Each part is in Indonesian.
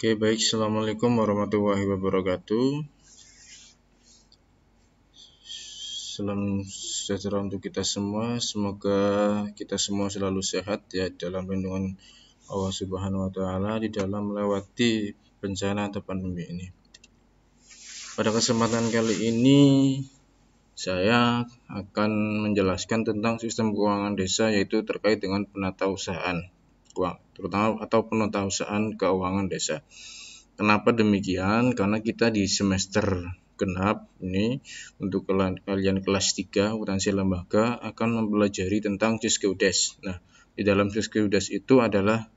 Oke, baik. Assalamualaikum warahmatullahi wabarakatuh. Salam sejahtera untuk kita semua. Semoga kita semua selalu sehat ya dalam lindungan Allah Subhanahu wa taala di dalam melewati bencana atau pandemi ini. Pada kesempatan kali ini saya akan menjelaskan tentang sistem keuangan desa, yaitu terkait dengan penatausahaan terutama atau penatausahaan keuangan desa. Kenapa demikian? Karena kita di semester genap ini untuk kalian kelas 3 akuntansi lembaga akan mempelajari tentang Fiskeudes. Nah, di dalam Fiskeudes itu adalah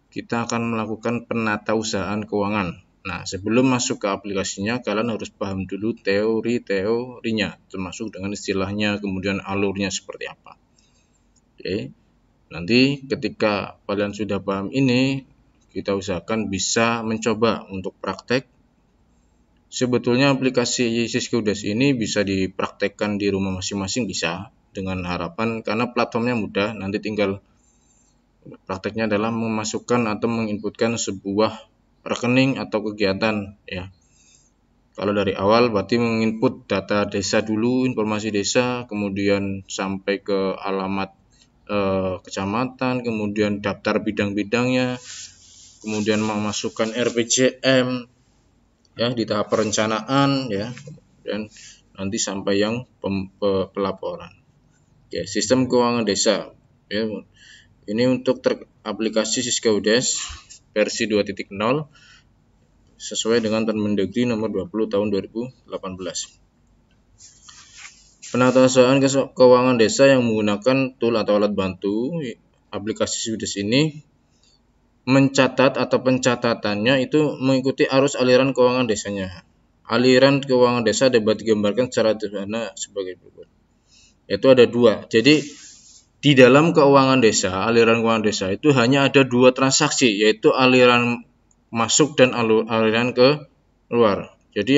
kita akan melakukan penatausahaan keuangan. Nah, sebelum masuk ke aplikasinya, kalian harus paham dulu teorinya, termasuk dengan istilahnya, kemudian alurnya seperti apa. Oke. Nanti ketika kalian sudah paham ini, kita usahakan bisa mencoba untuk praktek. Sebetulnya aplikasi Fiskeudes ini bisa dipraktekkan di rumah masing-masing, bisa, dengan harapan karena platformnya mudah. Nanti tinggal prakteknya adalah memasukkan atau menginputkan sebuah rekening atau kegiatan ya. Kalau dari awal berarti menginput data desa dulu, informasi desa, kemudian sampai ke alamat kecamatan, kemudian daftar bidang-bidangnya, kemudian memasukkan RPJM ya di tahap perencanaan ya, dan nanti sampai yang pelaporan. Ya, sistem keuangan desa ya. Ini untuk aplikasi Fiskeudes versi 2.0 sesuai dengan Permendagri nomor 20 tahun 2018. Penatausahaan keuangan desa yang menggunakan tool atau alat bantu aplikasi Fiskeudes ini mencatat atau pencatatannya itu mengikuti arus aliran keuangan desanya. Aliran keuangan desa dapat digambarkan secara sederhana sebagai berikut. Yaitu ada dua. Jadi di dalam keuangan desa, aliran keuangan desa itu hanya ada dua transaksi, yaitu aliran masuk dan aliran keluar. Jadi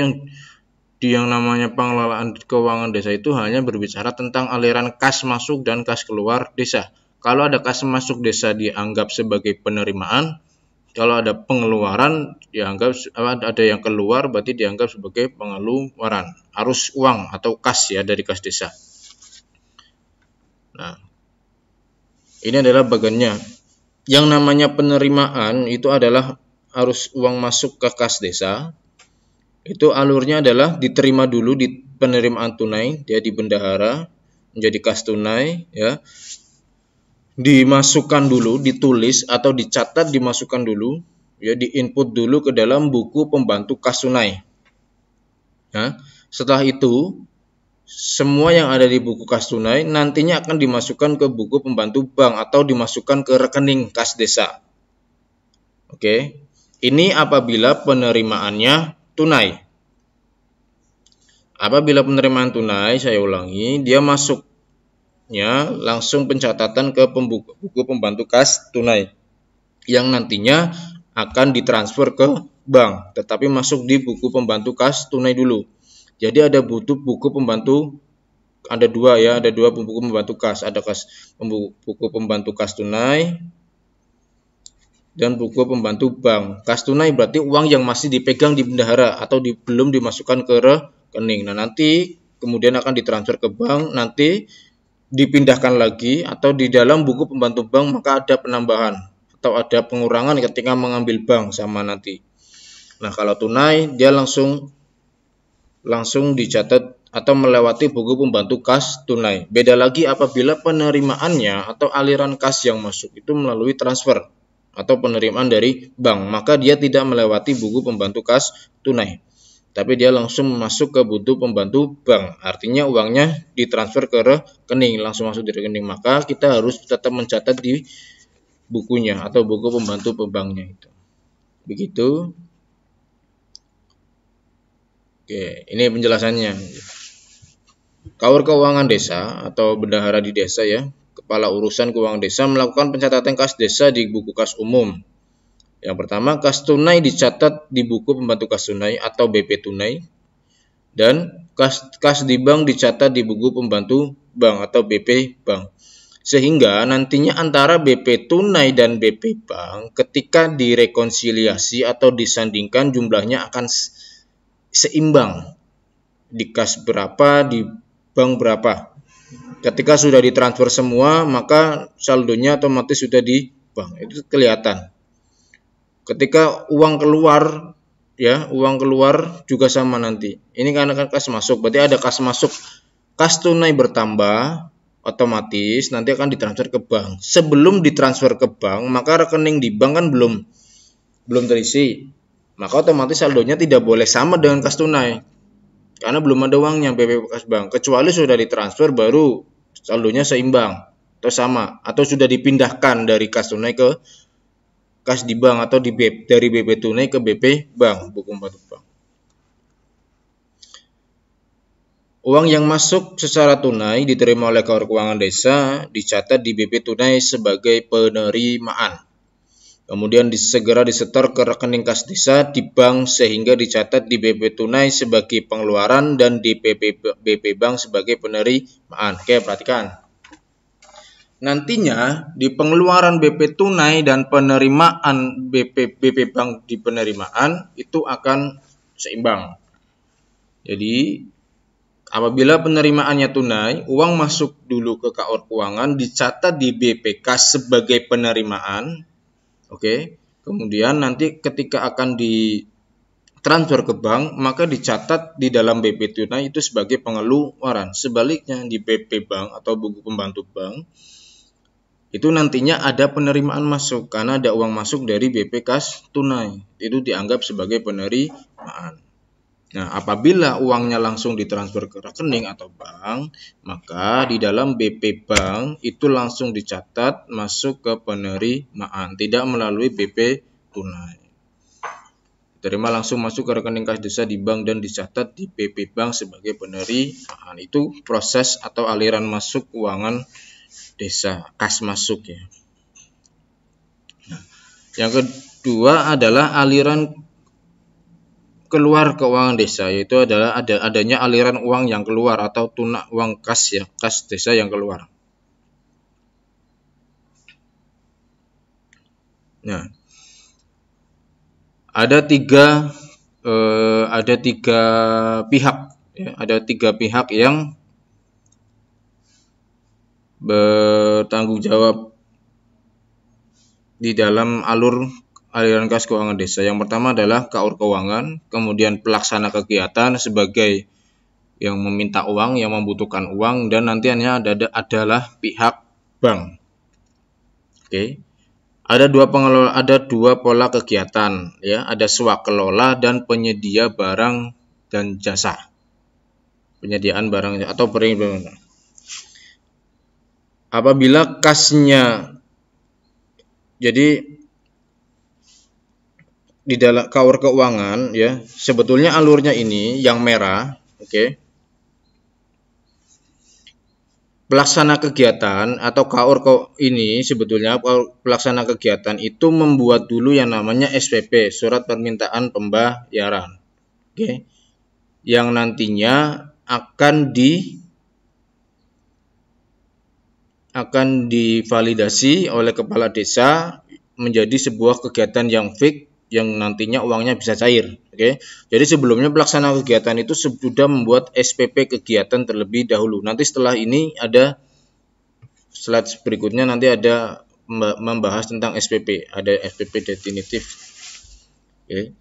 yang namanya pengelolaan keuangan desa itu hanya berbicara tentang aliran kas masuk dan kas keluar desa. Kalau ada kas masuk desa dianggap sebagai penerimaan, kalau ada pengeluaran dianggap ada yang keluar berarti dianggap sebagai pengeluaran, arus uang atau kas ya dari kas desa. Nah, ini adalah bagiannya. Yang namanya penerimaan itu adalah arus uang masuk ke kas desa. Itu alurnya adalah diterima dulu di penerimaan tunai, dia di bendahara menjadi kas tunai ya. Dimasukkan dulu, ditulis atau dicatat, dimasukkan dulu ya, diinput dulu ke dalam buku pembantu kas tunai. Nah, setelah itu semua yang ada di buku kas tunai nantinya akan dimasukkan ke buku pembantu bank atau dimasukkan ke rekening kas desa. Oke. Ini apabila penerimaannya tunai. Apabila penerimaan tunai, saya ulangi, dia masuknya langsung pencatatan ke buku pembantu kas tunai yang nantinya akan ditransfer ke bank, tetapi masuk di buku pembantu kas tunai dulu. Jadi ada buku pembantu, ada dua ya, ada dua buku pembantu kas, ada buku pembantu kas tunai dan buku pembantu bank. Kas tunai berarti uang yang masih dipegang di bendahara atau belum dimasukkan ke rekening. Nah, nanti kemudian akan ditransfer ke bank, nanti dipindahkan lagi atau di dalam buku pembantu bank maka ada penambahan atau ada pengurangan ketika mengambil bank sama nanti. Nah, kalau tunai dia langsung dicatat atau melewati buku pembantu kas tunai. Beda lagi apabila penerimaannya atau aliran kas yang masuk itu melalui transfer atau penerimaan dari bank, maka dia tidak melewati buku pembantu kas tunai, tapi dia langsung masuk ke buku pembantu bank. Artinya uangnya ditransfer ke rekening, langsung masuk di rekening. Maka kita harus tetap mencatat di bukunya atau buku pembantu banknya itu. Begitu. Oke, ini penjelasannya. Kaur keuangan desa atau bendahara di desa ya, kepala urusan keuangan desa melakukan pencatatan kas desa di buku kas umum. Yang pertama, kas tunai dicatat di buku pembantu kas tunai atau BP tunai, dan kas di bank dicatat di buku pembantu bank atau BP bank. Sehingga nantinya antara BP tunai dan BP bank ketika direkonsiliasi atau disandingkan jumlahnya akan seimbang. Di kas berapa, di bank berapa. Ketika sudah ditransfer semua, maka saldonya otomatis sudah di bank. Itu kelihatan. Ketika uang keluar, ya, uang keluar juga sama nanti. Ini karena kan kas masuk, berarti ada kas masuk. Kas tunai bertambah, otomatis nanti akan ditransfer ke bank. Sebelum ditransfer ke bank, maka rekening di bank kan belum terisi. Maka otomatis saldonya tidak boleh sama dengan kas tunai. Karena belum ada uangnya BP kas bank. Kecuali sudah ditransfer baru saldonya seimbang atau sama, atau sudah dipindahkan dari kas tunai ke kas di bank atau dari BP tunai ke BP bank, buku pembantu bank. Uang yang masuk secara tunai diterima oleh KUR Keuangan Desa dicatat di BP tunai sebagai penerimaan. Kemudian segera disetor ke rekening kas desa di bank sehingga dicatat di BP tunai sebagai pengeluaran dan di BP bank sebagai penerimaan. Oke, perhatikan. Nantinya di pengeluaran BP tunai dan penerimaan BP bank di penerimaan itu akan seimbang. Jadi apabila penerimaannya tunai, uang masuk dulu ke KUR Keuangan dicatat di BP kas sebagai penerimaan. Oke. Kemudian nanti ketika akan ditransfer ke bank, maka dicatat di dalam BP tunai itu sebagai pengeluaran. Sebaliknya di BP bank atau buku pembantu bank itu nantinya ada penerimaan masuk karena ada uang masuk dari BP kas tunai. Itu dianggap sebagai penerimaan. Nah, apabila uangnya langsung ditransfer ke rekening atau bank, maka di dalam BP bank itu langsung dicatat masuk ke penerimaan, tidak melalui BP tunai. Terima langsung masuk ke rekening kas desa di bank dan dicatat di BP bank sebagai penerimaan. Itu proses atau aliran masuk keuangan desa, kas masuk ya. Nah, yang kedua adalah aliran keluar keuangan desa, yaitu adalah adanya aliran uang yang keluar atau tunai uang kas ya, kas desa yang keluar. Nah, ada tiga pihak ya, ada tiga pihak yang bertanggung jawab di dalam aliran kas keuangan desa. Yang pertama adalah KUR Keuangan, kemudian pelaksana kegiatan sebagai yang meminta uang, yang membutuhkan uang, dan nantinya adalah pihak bank. Oke. Ada dua pola kegiatan ya, ada swakelola dan penyedia barang dan jasa. Penyediaan barang atau perizinan. Apabila kasnya, jadi di dalam KUR Keuangan ya, sebetulnya alurnya ini yang merah, oke. Pelaksana kegiatan atau KUR ini sebetulnya pelaksana kegiatan itu membuat dulu yang namanya SPP, surat permintaan pembayaran. Oke. Yang nantinya akan divalidasi oleh kepala desa menjadi sebuah kegiatan yang fix yang nantinya uangnya bisa cair. Oke. Jadi sebelumnya pelaksana kegiatan itu sudah membuat SPP kegiatan terlebih dahulu. Nanti setelah ini ada slide berikutnya, nanti ada membahas tentang SPP, ada SPP definitif. Oke.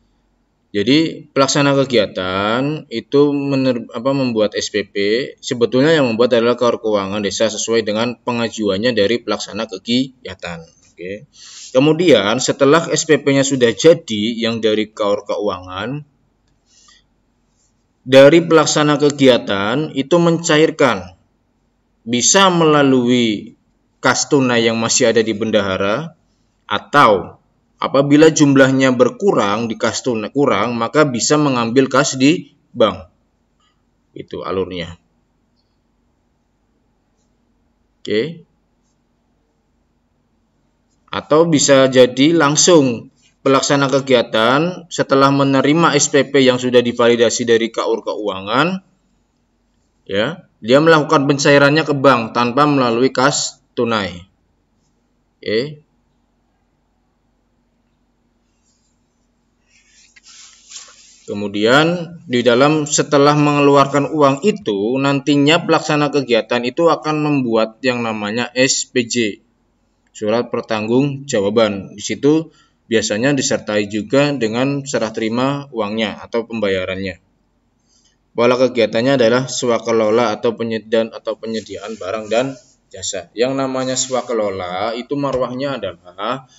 Jadi pelaksana kegiatan itu membuat SPP, sebetulnya yang membuat adalah KUR Keuangan Desa sesuai dengan pengajuannya dari pelaksana kegiatan. Oke. Kemudian setelah SPP-nya sudah jadi yang dari KUR Keuangan, dari pelaksana kegiatan itu mencairkan, bisa melalui kas tunai yang masih ada di bendahara, atau apabila jumlahnya berkurang di kas tunai kurang, maka bisa mengambil kas di bank. Itu alurnya. Oke. Atau bisa jadi langsung pelaksana kegiatan setelah menerima SPP yang sudah divalidasi dari KUR Keuangan, ya, dia melakukan pencairannya ke bank tanpa melalui kas tunai. Oke. Kemudian di dalam setelah mengeluarkan uang itu, nantinya pelaksana kegiatan itu akan membuat yang namanya SPJ, surat pertanggungjawaban. Di situ biasanya disertai juga dengan serah terima uangnya atau pembayarannya. Pola kegiatannya adalah swakelola atau penyediaan barang dan jasa. Yang namanya swakelola itu marwahnya adalah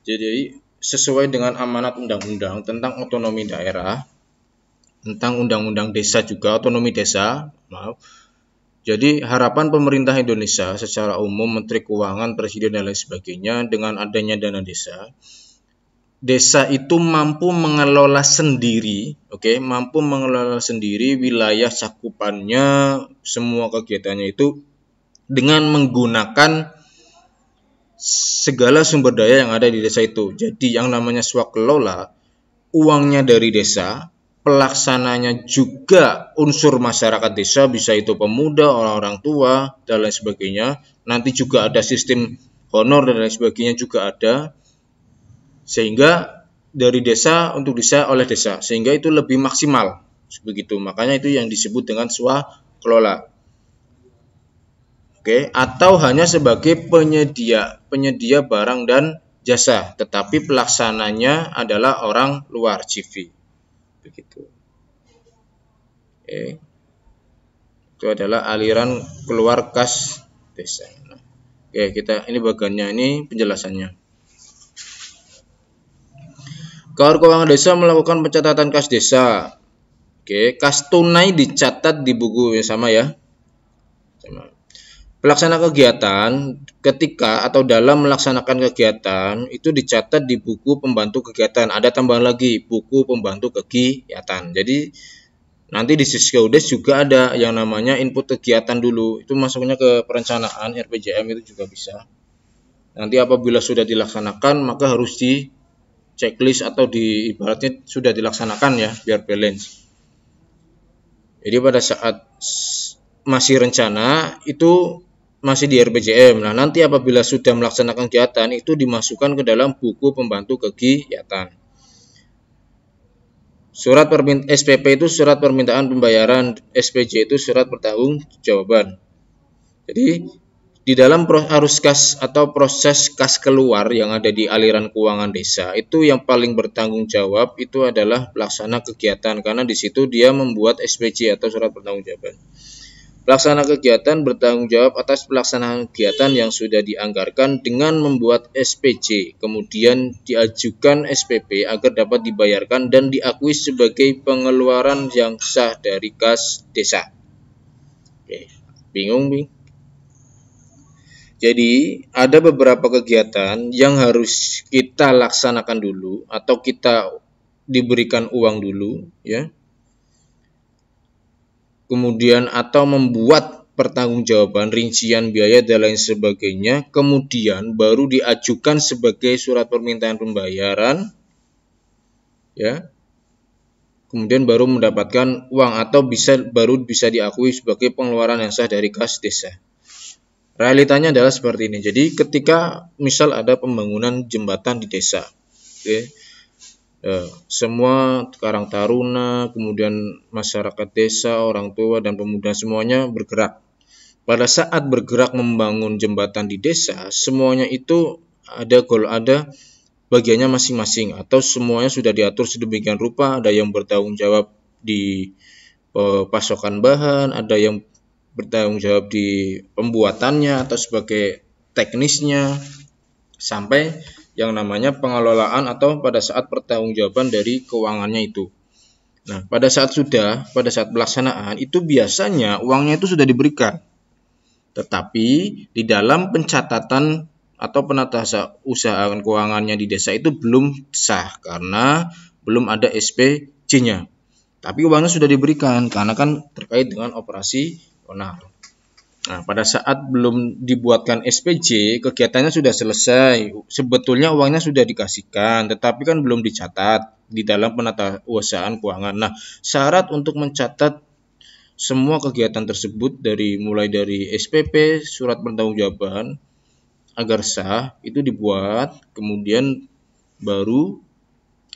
jadi sesuai dengan amanat undang-undang tentang otonomi daerah, tentang undang-undang desa juga, otonomi desa, maaf. Jadi harapan pemerintah Indonesia secara umum, Menteri Keuangan, Presiden dan lain sebagainya, dengan adanya dana desa, desa itu mampu mengelola sendiri, mampu mengelola sendiri wilayah cakupannya, semua kegiatannya itu dengan menggunakan segala sumber daya yang ada di desa itu. Jadi yang namanya swakelola, uangnya dari desa, pelaksananya juga unsur masyarakat desa, bisa itu pemuda, orang-orang tua, dan lain sebagainya. Nanti juga ada sistem honor dan lain sebagainya juga ada. Sehingga dari desa untuk desa oleh desa, sehingga itu lebih maksimal. Begitu. Makanya itu yang disebut dengan swakelola. Atau hanya sebagai penyedia barang dan jasa, tetapi pelaksananya adalah orang luar CV. Begitu. Itu adalah aliran keluar kas desa. Kita ini bagiannya, ini penjelasannya. Kantor Keuangan Desa melakukan pencatatan kas desa. Kas tunai dicatat di buku yang sama ya. Pelaksana kegiatan ketika atau dalam melaksanakan kegiatan itu dicatat di buku pembantu kegiatan. Ada tambahan lagi, buku pembantu kegiatan. Jadi nanti di Siskaudes juga ada yang namanya input kegiatan dulu. Itu masuknya ke perencanaan RPJM itu juga bisa. Nanti apabila sudah dilaksanakan maka harus di checklist atau di ibaratnya sudah dilaksanakan ya, biar balance. Jadi pada saat masih rencana itu masih di RPJM. Nah, nanti apabila sudah melaksanakan kegiatan itu dimasukkan ke dalam buku pembantu kegiatan. Surat SPP itu surat permintaan pembayaran, SPJ itu surat pertanggungjawaban. Jadi di dalam arus kas atau proses kas keluar yang ada di aliran keuangan desa itu yang paling bertanggung jawab itu adalah pelaksana kegiatan, karena di situ dia membuat SPJ atau surat pertanggungjawaban. Pelaksana kegiatan bertanggung jawab atas pelaksanaan kegiatan yang sudah dianggarkan dengan membuat SPJ, kemudian diajukan SPP agar dapat dibayarkan dan diakui sebagai pengeluaran yang sah dari kas desa. Bingung, Bing? Jadi ada beberapa kegiatan yang harus kita laksanakan dulu atau kita diberikan uang dulu, ya. Kemudian atau membuat pertanggungjawaban, rincian biaya dan lain sebagainya, kemudian baru diajukan sebagai surat permintaan pembayaran, ya. Kemudian baru mendapatkan uang atau baru bisa diakui sebagai pengeluaran yang sah dari kas desa. Realitanya adalah seperti ini. Jadi ketika misal ada pembangunan jembatan di desa, semua Karang Taruna, kemudian masyarakat desa, orang tua dan pemuda semuanya bergerak. Pada saat bergerak membangun jembatan di desa, semuanya itu ada bagiannya masing-masing atau semuanya sudah diatur sedemikian rupa. Ada yang bertanggung jawab di pasokan bahan, ada yang bertanggung jawab di pembuatannya atau sebagai teknisnya, sampai yang namanya pengelolaan atau pada saat pertanggungjawaban dari keuangannya itu. Nah, pada saat pelaksanaan itu biasanya uangnya itu sudah diberikan. Tetapi di dalam pencatatan atau penatausahaan keuangannya di desa itu belum sah karena belum ada SPJ-nya. Tapi uangnya sudah diberikan karena kan terkait dengan operasi onar. Nah, pada saat belum dibuatkan SPJ, kegiatannya sudah selesai. Sebetulnya uangnya sudah dikasihkan, tetapi kan belum dicatat di dalam penatausahaan keuangan. Nah, syarat untuk mencatat semua kegiatan tersebut mulai dari SPP, surat pertanggungjawaban, agar sah itu dibuat, kemudian baru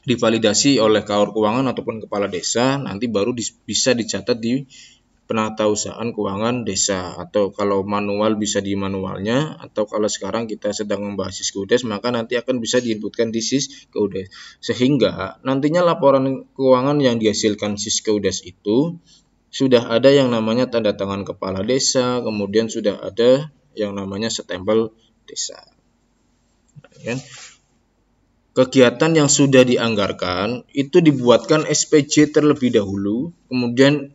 divalidasi oleh KAUR keuangan ataupun kepala desa, nanti baru bisa dicatat di penatausahaan keuangan desa, atau kalau manual bisa di manualnya, atau kalau sekarang kita sedang membahas Siskeudes maka nanti akan bisa diinputkan di Siskeudes, sehingga nantinya laporan keuangan yang dihasilkan Siskeudes itu sudah ada yang namanya tanda tangan kepala desa, kemudian sudah ada yang namanya stempel desa. Kan? Kegiatan yang sudah dianggarkan itu dibuatkan SPJ terlebih dahulu, kemudian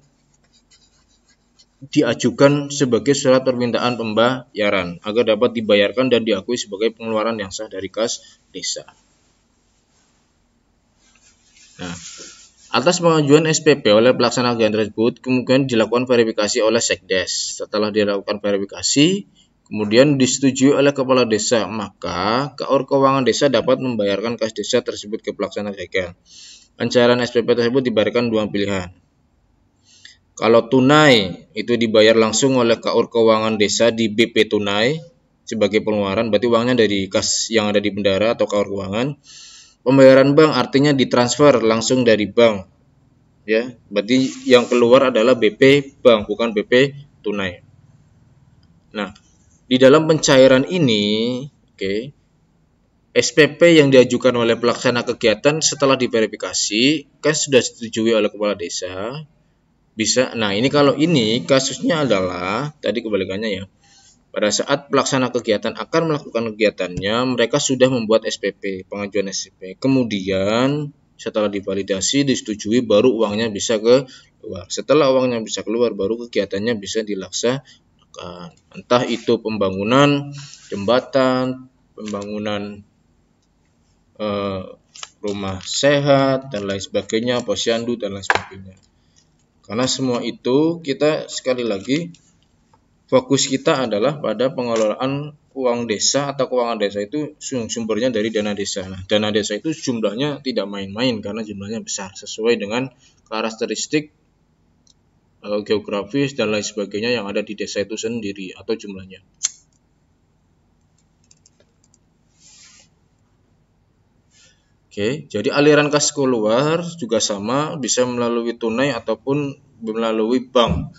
diajukan sebagai surat permintaan pembayaran agar dapat dibayarkan dan diakui sebagai pengeluaran yang sah dari kas desa. Nah, atas pengajuan SPP oleh pelaksana kegiatan tersebut, kemudian dilakukan verifikasi oleh Sekdes. Setelah dilakukan verifikasi, kemudian disetujui oleh kepala desa, maka KAUR keuangan desa dapat membayarkan kas desa tersebut ke pelaksana kegiatan. Pencairan SPP tersebut dibayarkan dua pilihan. Kalau tunai itu dibayar langsung oleh KAUR keuangan desa di BP tunai sebagai pengeluaran, berarti uangnya dari kas yang ada di bendara atau KAUR keuangan. Pembayaran bank artinya ditransfer langsung dari bank, ya, berarti yang keluar adalah BP bank bukan BP tunai. Nah, di dalam pencairan ini, SPP yang diajukan oleh pelaksana kegiatan setelah diverifikasi kan sudah disetujui oleh kepala desa, bisa. Nah, ini kalau ini kasusnya adalah tadi kebalikannya ya. Pada saat pelaksana kegiatan akan melakukan kegiatannya, mereka sudah membuat SPP, pengajuan SPP. Kemudian setelah divalidasi, disetujui, baru uangnya bisa keluar. Setelah uangnya bisa keluar, baru kegiatannya bisa dilaksanakan. Entah itu pembangunan jembatan, pembangunan rumah sehat, dan lain sebagainya, posyandu, dan lain sebagainya. Karena semua itu kita sekali lagi fokus kita adalah pada pengelolaan uang desa atau keuangan desa itu sumbernya dari dana desa. Nah, dana desa itu jumlahnya tidak main-main karena jumlahnya besar sesuai dengan karakteristik geografis dan lain sebagainya yang ada di desa itu sendiri atau jumlahnya. Jadi aliran kas keluar juga sama, bisa melalui tunai ataupun melalui bank.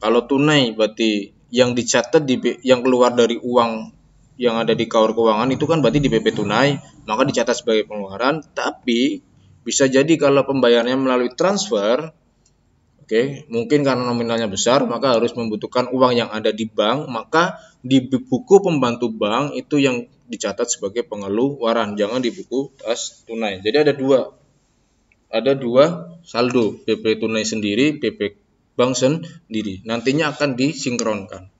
Kalau tunai berarti yang dicatat yang keluar dari uang yang ada di KAUR keuangan itu kan berarti di BP tunai, maka dicatat sebagai pengeluaran. Tapi bisa jadi kalau pembayarannya melalui transfer, mungkin karena nominalnya besar, maka harus membutuhkan uang yang ada di bank, maka di buku pembantu bank itu yang dicatat sebagai pengeluaran, jangan di buku kas tunai. Jadi ada dua saldo, BP tunai sendiri, BP bank sendiri. Nantinya akan disinkronkan.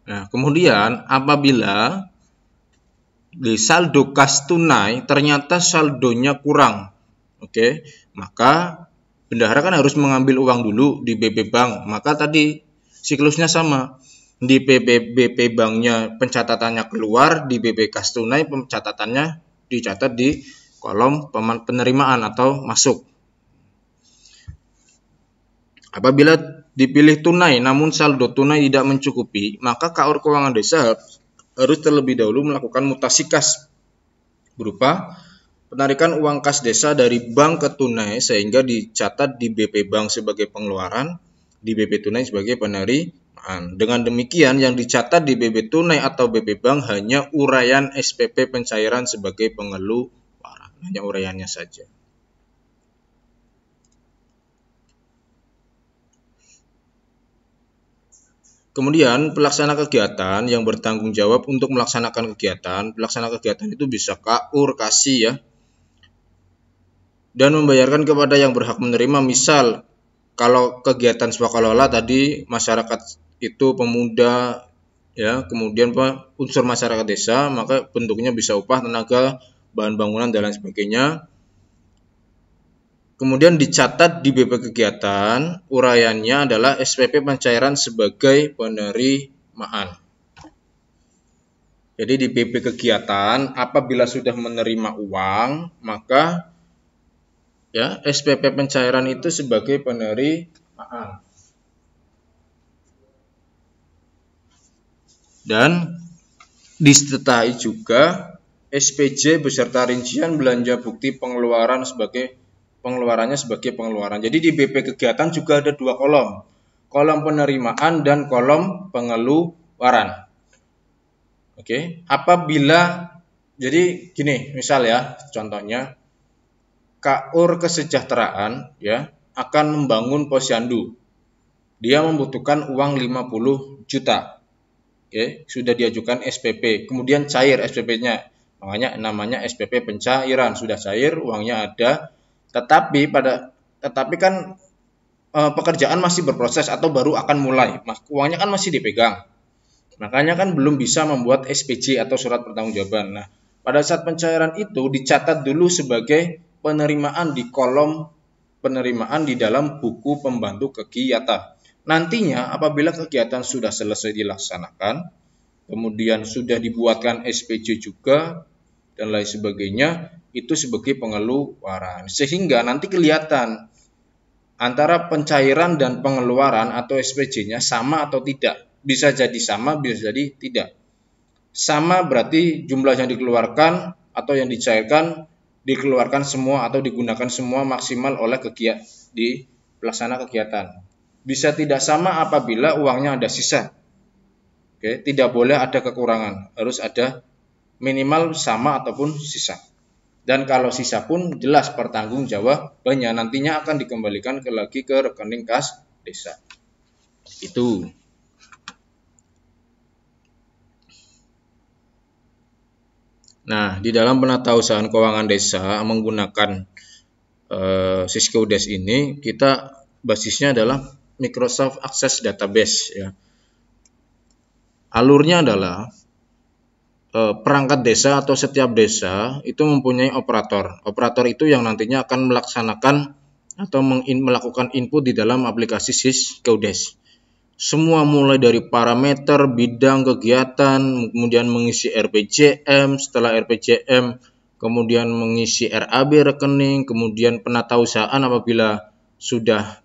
Nah, kemudian apabila di saldo kas tunai ternyata saldonya kurang, maka bendahara kan harus mengambil uang dulu di BP Bank. Maka tadi siklusnya sama. Di BP Banknya pencatatannya keluar, di BP kas tunai pencatatannya dicatat di kolom penerimaan atau masuk. Apabila dipilih tunai namun saldo tunai tidak mencukupi, maka KAUR keuangan desa harus terlebih dahulu melakukan mutasi kas berupa penarikan uang kas desa dari bank ke tunai sehingga dicatat di BP Bank sebagai pengeluaran, di BP tunai sebagai penerimaan. Dengan demikian yang dicatat di BP tunai atau BP Bank hanya uraian SPP pencairan sebagai pengeluaran, hanya uraiannya saja. Kemudian pelaksana kegiatan yang bertanggung jawab untuk melaksanakan kegiatan, pelaksana kegiatan itu bisa KAUR, KASI ya, dan membayarkan kepada yang berhak menerima. Misal kalau kegiatan swakelola tadi masyarakat itu pemuda ya, kemudian unsur masyarakat desa, maka bentuknya bisa upah tenaga, bahan bangunan dan lain sebagainya. Kemudian dicatat di BP kegiatan, uraiannya adalah SPP pencairan sebagai penerimaan. Jadi di BP kegiatan, apabila sudah menerima uang, maka ya SPP pencairan itu sebagai penerimaan. Dan disertai juga SPJ beserta rincian belanja bukti pengeluaran pengeluarannya sebagai pengeluaran. Jadi di BP kegiatan juga ada dua kolom. Kolom penerimaan dan kolom pengeluaran. Oke, apabila jadi gini, misal ya, contohnya KUR kesejahteraan ya akan membangun posyandu. Dia membutuhkan uang 50 juta. Oke, sudah diajukan SPP, kemudian cair SPP-nya. Makanya namanya SPP pencairan, sudah cair, uangnya ada. Tetapi kan pekerjaan masih berproses atau baru akan mulai. Uangnya kan masih dipegang. Makanya kan belum bisa membuat SPJ atau surat pertanggungjawaban. Nah, pada saat pencairan itu dicatat dulu sebagai penerimaan di kolom penerimaan di dalam buku pembantu kegiatan. Nantinya apabila kegiatan sudah selesai dilaksanakan, kemudian sudah dibuatkan SPJ juga dan lain sebagainya, itu sebagai pengeluaran. Sehingga nanti kelihatan antara pencairan dan pengeluaran atau SPJ-nya sama atau tidak. Bisa jadi sama, bisa jadi tidak. Sama berarti jumlah yang dikeluarkan atau yang dicairkan dikeluarkan semua atau digunakan semua maksimal oleh di pelaksana kegiatan. Bisa tidak sama apabila uangnya ada sisa. Oke, tidak boleh ada kekurangan, harus ada minimal sama ataupun sisa. Dan kalau sisa pun jelas pertanggungjawabannya nantinya akan dikembalikan lagi ke rekening kas desa. Itu. Nah, di dalam penatausahaan keuangan desa menggunakan Syscoudes ini, kita basisnya adalah Microsoft Access Database ya. Alurnya adalah perangkat desa atau setiap desa itu mempunyai operator. Operator itu yang nantinya akan melaksanakan atau melakukan input di dalam aplikasi Syscoudes. Semua mulai dari parameter, bidang kegiatan, kemudian mengisi RPJM, setelah RPJM kemudian mengisi RAB rekening, kemudian penatausahaan apabila sudah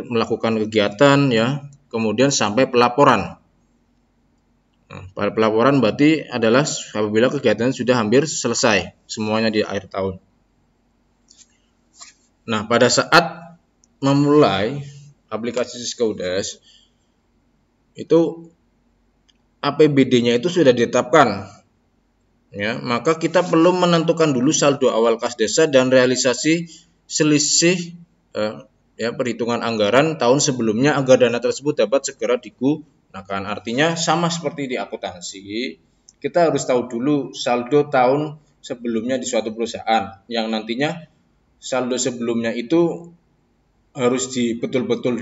melakukan kegiatan ya, kemudian sampai pelaporan. Nah, pelaporan berarti adalah apabila kegiatan sudah hampir selesai semuanya di akhir tahun. Nah, pada saat memulai aplikasi Syscoudes itu APBD-nya itu sudah ditetapkan. Ya, maka kita perlu menentukan dulu saldo awal kas desa dan realisasi selisih perhitungan anggaran tahun sebelumnya agar dana tersebut dapat segera digunakan. Artinya sama seperti di akuntansi, kita harus tahu dulu saldo tahun sebelumnya di suatu perusahaan yang nantinya saldo sebelumnya itu harus betul-betul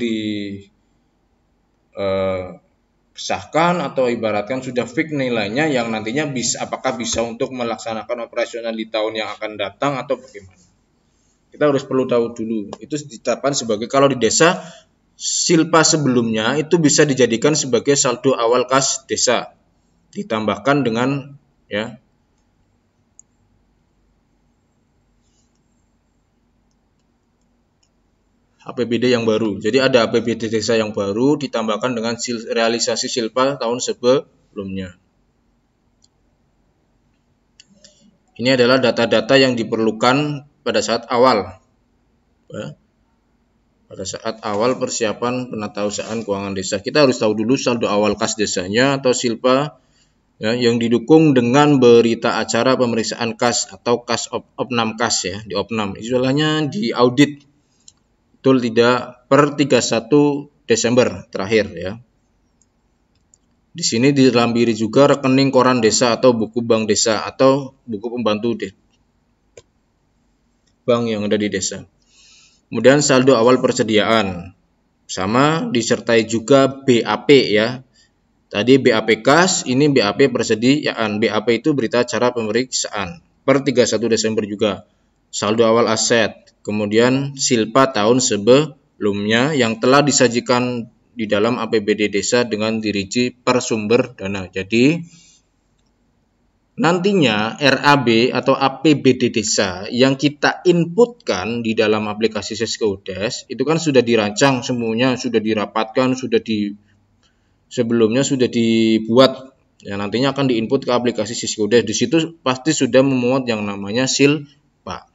disahkan atau ibaratkan sudah fix nilainya yang nantinya apakah bisa untuk melaksanakan operasional di tahun yang akan datang atau bagaimana. Kita harus perlu tahu dulu. Itu ditetapkan sebagai, kalau di desa silpa sebelumnya itu bisa dijadikan sebagai saldo awal kas desa. Ditambahkan dengan ya APBD yang baru. Jadi ada APBD desa yang baru ditambahkan dengan realisasi silpa tahun sebelumnya. Ini adalah data-data yang diperlukan pada saat awal. Ya. Pada saat awal persiapan penatausahaan keuangan desa, kita harus tahu dulu saldo awal kas desanya atau silpa ya, yang didukung dengan berita acara pemeriksaan kas atau kas opnam kas ya, di opnam. Istilahnya di audit. Betul tidak per 31 Desember terakhir ya. Di sini dilampiri juga rekening koran desa atau buku bank desa atau buku pembantu bank yang ada di desa. Kemudian saldo awal persediaan sama disertai juga BAP ya. Tadi BAP kas, ini BAP persediaan. BAP itu berita acara pemeriksaan per 31 Desember juga. Saldo awal aset kemudian silpa tahun sebelumnya yang telah disajikan di dalam APBD desa dengan dirinci per sumber dana. Jadi nantinya RAB atau APBD desa yang kita inputkan di dalam aplikasi Siskudes itu kan sudah dirancang semuanya, sudah dirapatkan, sebelumnya sudah dibuat. Ya, nantinya akan diinput ke aplikasi Siskudes. Di situ pasti sudah memuat yang namanya silpa.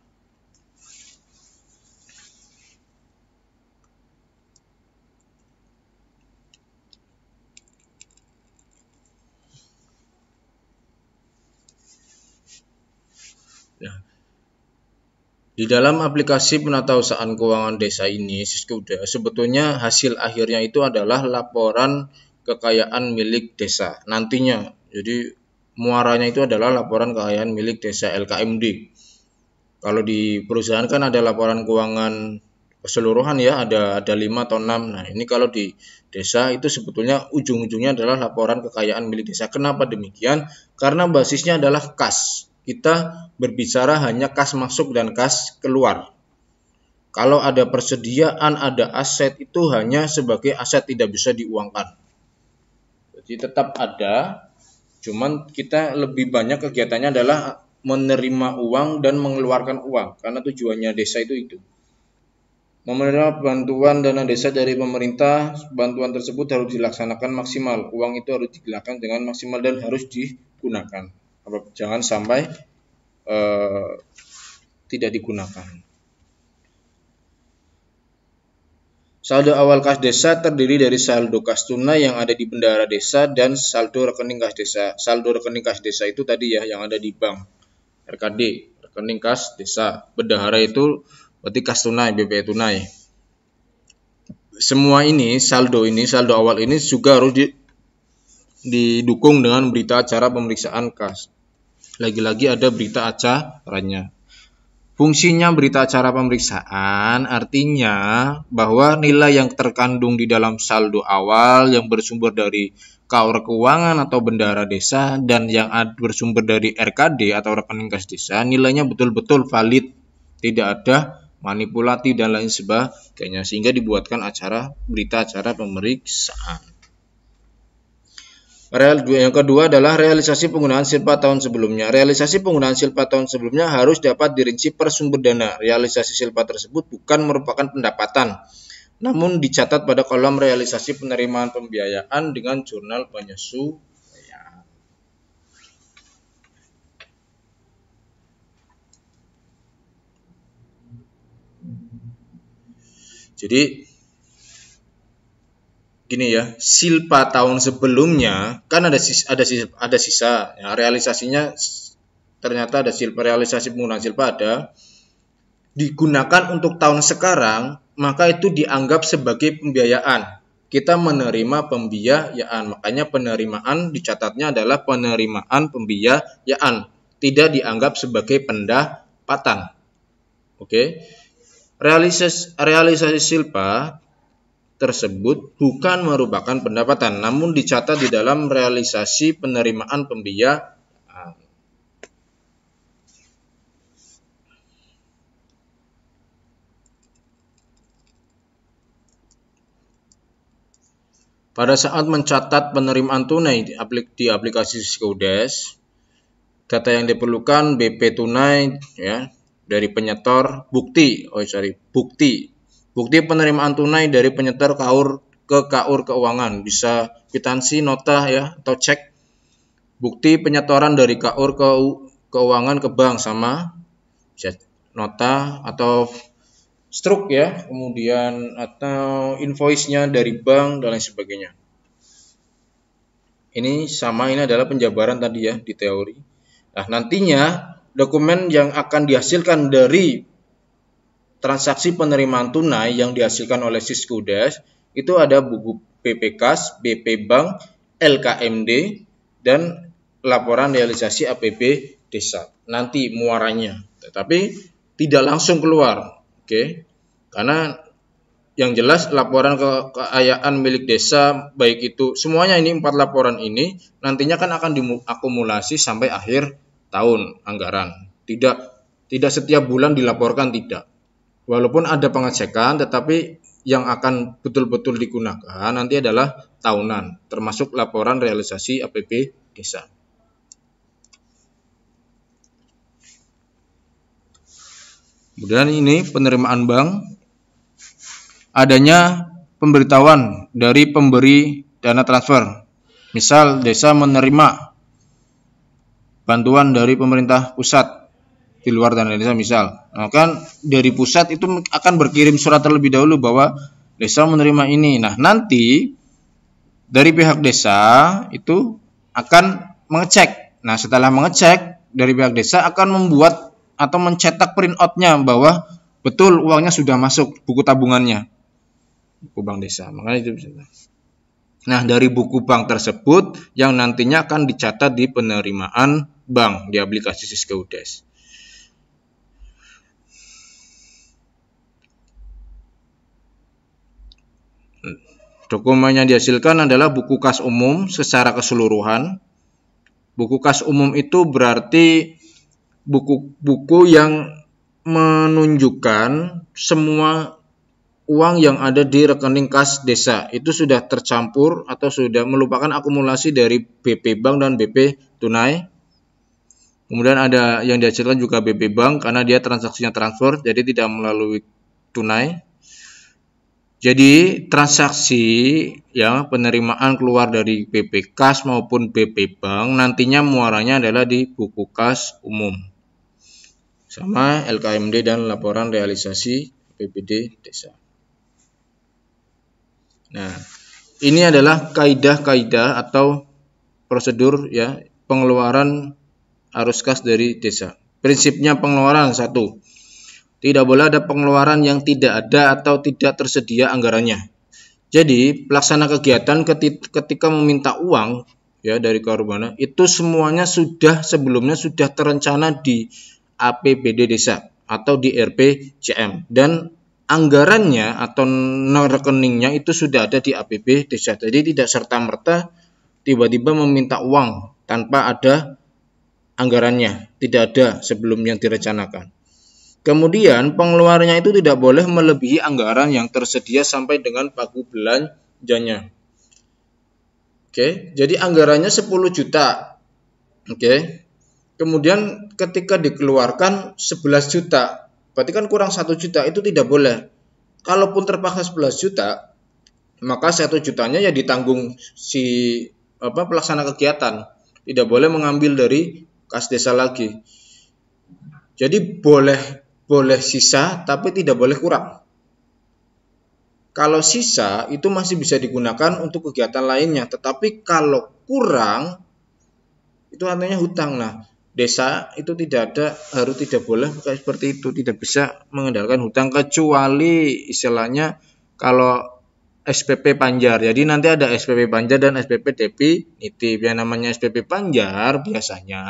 Nah, di dalam aplikasi penatausahaan keuangan desa ini, Siskudes, sebetulnya hasil akhirnya itu adalah laporan kekayaan milik desa nantinya. Jadi muaranya itu adalah laporan kekayaan milik desa LKMD. Kalau di perusahaan kan ada laporan keuangan keseluruhan ya, ada 5 atau 6. Nah, ini kalau di desa itu sebetulnya ujung-ujungnya adalah laporan kekayaan milik desa. Kenapa demikian? Karena basisnya adalah kas. Kita berbicara hanya kas masuk dan kas keluar. Kalau ada persediaan, ada aset, itu hanya sebagai aset, tidak bisa diuangkan. Jadi tetap ada, cuman kita lebih banyak kegiatannya adalah menerima uang dan mengeluarkan uang, karena tujuannya desa itu. Menerima bantuan dana desa dari pemerintah, bantuan tersebut harus dilaksanakan maksimal. Uang itu harus digunakan dengan maksimal dan harus digunakan. Jangan sampai tidak digunakan. Saldo awal kas desa terdiri dari saldo kas tunai yang ada di bendahara desa dan saldo rekening kas desa. Saldo rekening kas desa itu tadi ya yang ada di bank, RKD, rekening kas desa. Bendahara itu berarti kas tunai, BPI tunai. Semua ini, saldo awal ini juga harus didukung dengan berita acara pemeriksaan kas. Lagi-lagi ada berita acaranya. Fungsinya berita acara pemeriksaan artinya bahwa nilai yang terkandung di dalam saldo awal yang bersumber dari KUR keuangan atau bendahara desa dan yang bersumber dari RKD atau rekening kas desa, nilainya betul-betul valid, tidak ada manipulatif dan lain sebagainya, sehingga dibuatkan berita acara pemeriksaan. Yang kedua adalah realisasi penggunaan silpa tahun sebelumnya. Realisasi penggunaan silpa tahun sebelumnya harus dapat dirinci per sumber dana. Realisasi silpa tersebut bukan merupakan pendapatan, namun dicatat pada kolom realisasi penerimaan pembiayaan dengan jurnal penyesuaian. Jadi gini ya, silpa tahun sebelumnya kan ada sisa ya, realisasinya ternyata ada silpa, realisasi penggunaan silpa ada, digunakan untuk tahun sekarang, maka itu dianggap sebagai pembiayaan. Kita menerima pembiayaan, makanya penerimaan dicatatnya adalah penerimaan pembiayaan, tidak dianggap sebagai pendapatan. Oke. Realisasi silpa tersebut bukan merupakan pendapatan, namun dicatat di dalam realisasi penerimaan pembiayaan. Pada saat mencatat penerimaan tunai di aplikasi Siskudes, data yang diperlukan BP tunai ya dari penyetor, bukti penerimaan tunai dari penyetor KUR keuangan, bisa kwitansi, nota ya atau cek. Bukti penyetoran dari KUR keuangan ke bank sama nota atau struk ya, kemudian atau invoice-nya dari bank dan lain sebagainya. Ini adalah penjabaran tadi ya di teori. Nah, nantinya dokumen yang akan dihasilkan dari transaksi penerimaan tunai yang dihasilkan oleh Siskudes itu ada buku PPKAS, BP Bank, LKMD, dan laporan realisasi APB desa. Nanti muaranya, tetapi tidak langsung keluar, oke? Karena yang jelas laporan kekayaan milik desa, baik itu semuanya ini 4 laporan ini nantinya kan akan diakumulasi sampai akhir tahun anggaran. Tidak setiap bulan dilaporkan, tidak. Walaupun ada pengecekan, tetapi yang akan betul-betul digunakan nanti adalah tahunan, termasuk laporan realisasi APB desa. Kemudian ini penerimaan bank, adanya pemberitahuan dari pemberi dana transfer. Misal desa menerima bantuan dari pemerintah pusat di luar dana desa misal. Nah, kan dari pusat itu akan berkirim surat terlebih dahulu bahwa desa menerima ini. Nah, nanti dari pihak desa itu akan mengecek. Nah, setelah mengecek, dari pihak desa akan membuat atau mencetak print out-nya bahwa betul uangnya sudah masuk buku tabungannya. Buku bank desa. Makanya itu bisa. Nah, dari buku bank tersebut yang nantinya akan dicatat di penerimaan bank di aplikasi Siskeudes. Dokumen yang dihasilkan adalah buku kas umum secara keseluruhan. Buku kas umum itu berarti buku-buku yang menunjukkan semua uang yang ada di rekening kas desa itu sudah tercampur atau sudah merupakan akumulasi dari BP Bank dan BP Tunai. Kemudian ada yang dihasilkan juga BP Bank karena dia transaksinya transfer, jadi tidak melalui tunai. Jadi transaksi ya penerimaan keluar dari BP Kas maupun BP Bank nantinya muaranya adalah di buku kas umum. Sama LKMD dan laporan realisasi APBD desa. Nah, ini adalah kaidah-kaidah atau prosedur ya pengeluaran arus kas dari desa. Prinsipnya pengeluaran 1. Tidak boleh ada pengeluaran yang tidak ada atau tidak tersedia anggarannya. Jadi, pelaksana kegiatan ketika meminta uang ya dari Karubana itu semuanya sebelumnya sudah terencana di APBD desa atau di RPJM dan anggarannya atau rekeningnya itu sudah ada di APB desa. Jadi tidak serta-merta tiba-tiba meminta uang tanpa ada anggarannya, tidak ada sebelum yang direncanakan. Kemudian pengeluarannya itu tidak boleh melebihi anggaran yang tersedia sampai dengan pagu belanjanya. Oke, jadi anggarannya 10 juta. Oke. Kemudian ketika dikeluarkan 11 juta, berarti kan kurang 1 juta, itu tidak boleh. Kalaupun terpaksa 11 juta, maka 1 jutanya ya ditanggung si pelaksana kegiatan. Tidak boleh mengambil dari kas desa lagi. Jadi boleh sisa tapi tidak boleh kurang. Kalau sisa itu masih bisa digunakan untuk kegiatan lainnya, tetapi kalau kurang itu artinya hutang. Nah, desa itu tidak boleh kayak seperti itu, tidak bisa mengandalkan hutang kecuali istilahnya kalau SPP Panjar. Jadi nanti ada SPP Panjar dan SPP definitif. Yang namanya SPP Panjar biasanya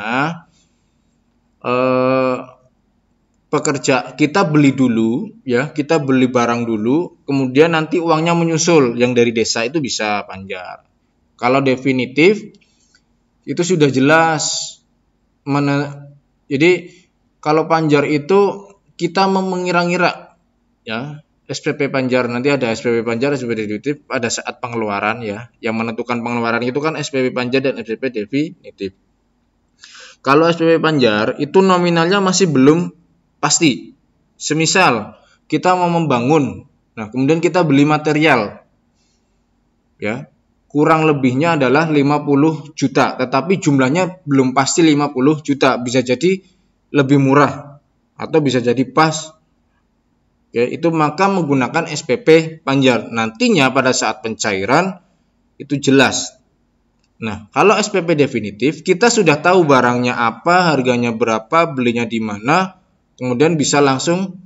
pekerja kita beli dulu ya, kita beli barang dulu, kemudian nanti uangnya menyusul yang dari desa itu bisa Panjar. Kalau definitif itu sudah jelas jadi kalau Panjar itu kita mengira-ngira ya, SPP Panjar nanti ada SPP Panjar, SPP definitif pada saat pengeluaran ya. Yang menentukan pengeluaran itu kan SPP Panjar dan SPP definitif. Kalau SPP Panjar itu nominalnya masih belum pasti. Semisal kita mau membangun, nah kemudian kita beli material, ya kurang lebihnya adalah 50 juta, tetapi jumlahnya belum pasti 50 juta, bisa jadi lebih murah atau bisa jadi pas. Ya, itu maka menggunakan SPP Panjar. Nantinya pada saat pencairan itu jelas. Nah, kalau SPP definitif kita sudah tahu barangnya apa, harganya berapa, belinya di mana. Kemudian bisa langsung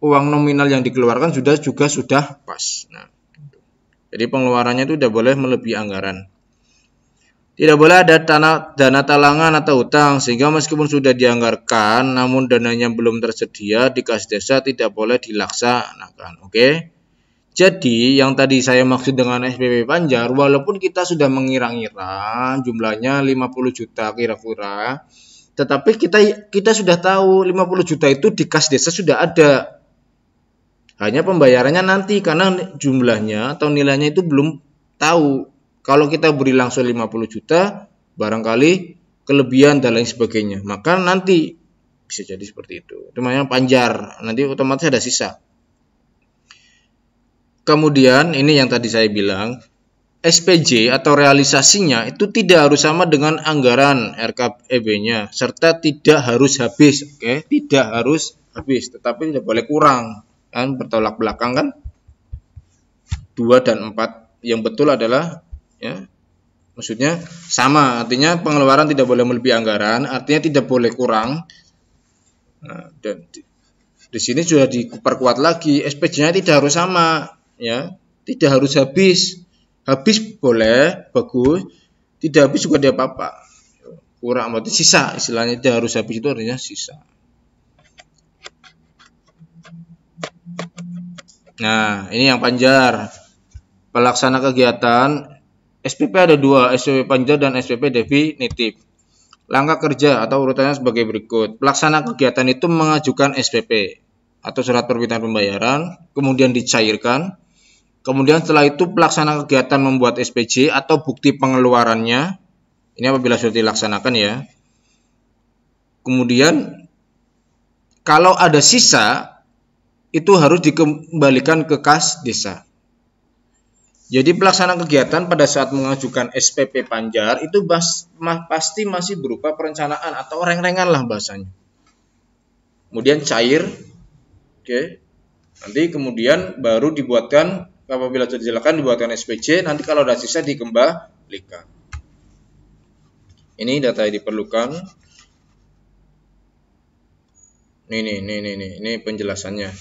uang nominal yang dikeluarkan sudah pas. Nah, jadi pengeluarannya itu tidak boleh melebihi anggaran. Tidak boleh ada dana talangan atau hutang sehingga meskipun sudah dianggarkan namun dananya belum tersedia di kas desa tidak boleh dilaksanakan. Oke. Jadi yang tadi saya maksud dengan SPP Panjar, walaupun kita sudah mengira-ngira jumlahnya 50 juta kira-kira, tetapi kita sudah tahu 50 juta itu di kas desa sudah ada. Hanya pembayarannya nanti karena jumlahnya atau nilainya itu belum tahu. Kalau kita beri langsung 50 juta, barangkali kelebihan dan lain sebagainya. Maka nanti bisa jadi seperti itu. Itu namanya panjar. Nanti otomatis ada sisa. Kemudian ini yang tadi saya bilang, SPJ atau realisasinya itu tidak harus sama dengan anggaran RKEB-nya serta tidak harus habis, oke? Tidak harus habis, tetapi tidak boleh kurang. Kan bertolak belakang kan? 2 dan 4 yang betul adalah ya, maksudnya sama, artinya pengeluaran tidak boleh melebihi anggaran, artinya tidak boleh kurang. Nah, dan di sini sudah diperkuat lagi, SPJ-nya tidak harus sama, ya, tidak harus habis. Habis boleh, bagus, tidak habis juga tidak apa-apa. Kurang berarti sisa, istilahnya tidak harus habis itu artinya sisa. Nah, ini yang panjar. Pelaksana kegiatan SPP ada 2, SPP panjar dan SPP definitif. Langkah kerja atau urutannya sebagai berikut. Pelaksana kegiatan itu mengajukan SPP atau surat permintaan pembayaran, kemudian dicairkan. Kemudian setelah itu pelaksana kegiatan membuat SPJ atau bukti pengeluarannya. Ini apabila sudah dilaksanakan ya. Kemudian kalau ada sisa itu harus dikembalikan ke kas desa. Jadi pelaksana kegiatan pada saat mengajukan SPP panjar itu pasti masih berupa perencanaan atau reng-rengan lah bahasanya. Kemudian cair, oke. Nanti kemudian baru dibuatkan, apabila sudah dijelaskan dibuatkan SPJ, nanti kalau ada sisa dikembalikan. Ini data yang diperlukan. Ini penjelasannya.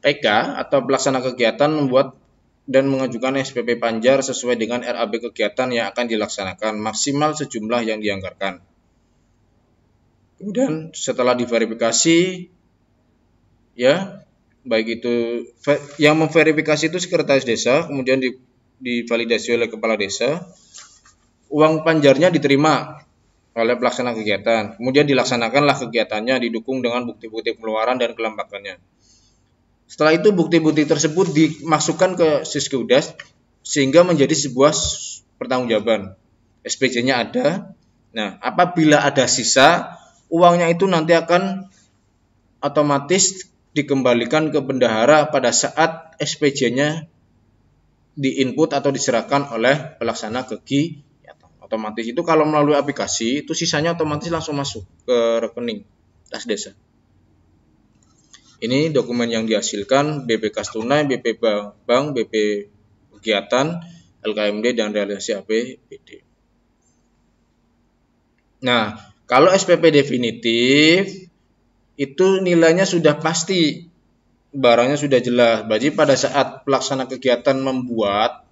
PK atau pelaksana kegiatan membuat dan mengajukan SPP panjar sesuai dengan RAB kegiatan yang akan dilaksanakan maksimal sejumlah yang dianggarkan. Kemudian setelah diverifikasi, ya baik itu yang memverifikasi itu sekretaris desa, kemudian divalidasi oleh kepala desa, uang panjarnya diterima oleh pelaksana kegiatan, kemudian dilaksanakanlah kegiatannya didukung dengan bukti-bukti pengeluaran dan kelembagannya. Setelah itu bukti-bukti tersebut dimasukkan ke Siskudas sehingga menjadi sebuah pertanggungjawaban. SPJ-nya ada. Nah, apabila ada sisa, uangnya itu nanti akan otomatis dikembalikan ke bendahara pada saat SPJ-nya diinput atau diserahkan oleh pelaksana kegiatan. Otomatis itu kalau melalui aplikasi itu sisanya otomatis langsung masuk ke rekening kas desa. Ini dokumen yang dihasilkan BP Kas Tunai, BP Bank, BP Kegiatan, LKMD, dan realisasi APBD. Nah, kalau SPP definitif, itu nilainya sudah pasti, barangnya sudah jelas. Berarti pada saat pelaksana kegiatan membuat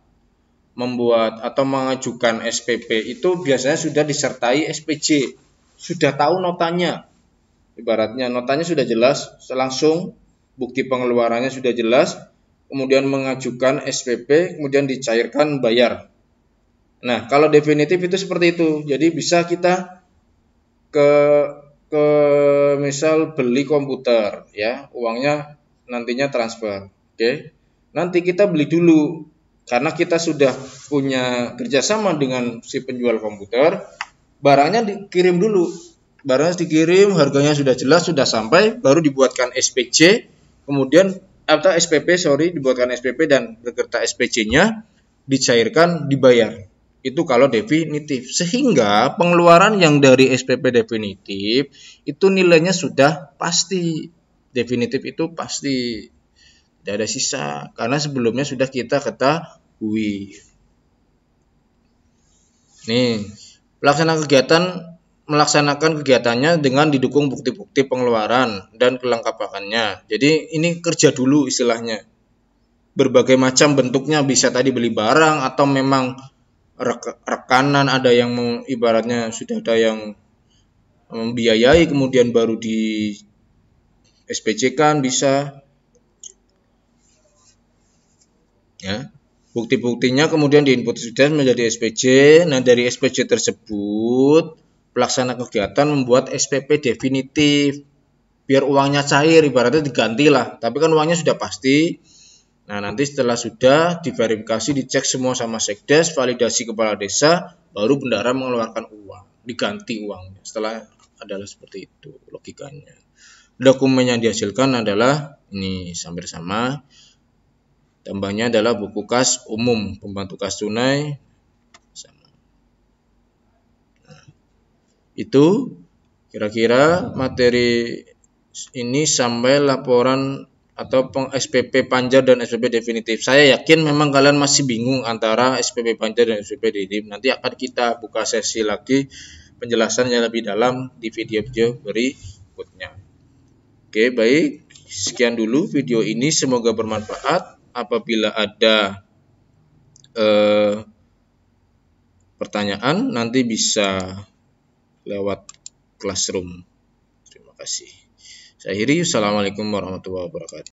atau mengajukan SPP, itu biasanya sudah disertai SPJ, sudah tahu notanya. Ibaratnya notanya sudah jelas, langsung bukti pengeluarannya sudah jelas, kemudian mengajukan SPP, kemudian dicairkan bayar. Nah, kalau definitif itu seperti itu. Jadi bisa kita ke misal beli komputer, ya, uangnya nantinya transfer. Oke. Nanti kita beli dulu karena kita sudah punya kerjasama dengan si penjual komputer, barangnya dikirim dulu. Barangnya dikirim, harganya sudah jelas, sudah sampai, baru dibuatkan SPC, kemudian atau SPP, dibuatkan SPP dan beserta SPC-nya dicairkan, dibayar. Itu kalau definitif. Sehingga pengeluaran yang dari SPP definitif itu nilainya sudah pasti. Definitif itu pasti. Tidak ada sisa karena sebelumnya sudah kita ketahui. Nih, pelaksana kegiatan melaksanakan kegiatannya dengan didukung bukti-bukti pengeluaran dan kelengkapannya. Jadi ini kerja dulu istilahnya. Berbagai macam bentuknya, bisa tadi beli barang atau memang rekanan, ada yang ibaratnya sudah ada yang membiayai kemudian baru di SPC-kan bisa. Ya. Bukti-buktinya kemudian diinput sudah menjadi SPC. Nah, dari SPC tersebut pelaksana kegiatan membuat SPP definitif. biar uangnya cair, ibaratnya digantilah, tapi kan uangnya sudah pasti. Nah, nanti setelah sudah diverifikasi, dicek semua sama Sekdes, validasi kepala desa, baru bendahara mengeluarkan uang, diganti uangnya. Setelah adalah seperti itu logikanya. Dokumen yang dihasilkan adalah ini hampir sama. Tambahnya adalah buku kas umum, pembantu kas tunai. Sama. Nah, itu kira-kira materi ini sampai laporan atau SPP Panjar dan SPP definitif. Saya yakin memang kalian masih bingung antara SPP Panjar dan SPP definitif. Nanti akan kita buka sesi lagi penjelasan yang lebih dalam di video-video berikutnya. Oke, baik. Sekian dulu video ini, semoga bermanfaat. Apabila ada pertanyaan, nanti bisa lewat Classroom. Terima kasih. Saya akhiri. Assalamualaikum warahmatullahi wabarakatuh.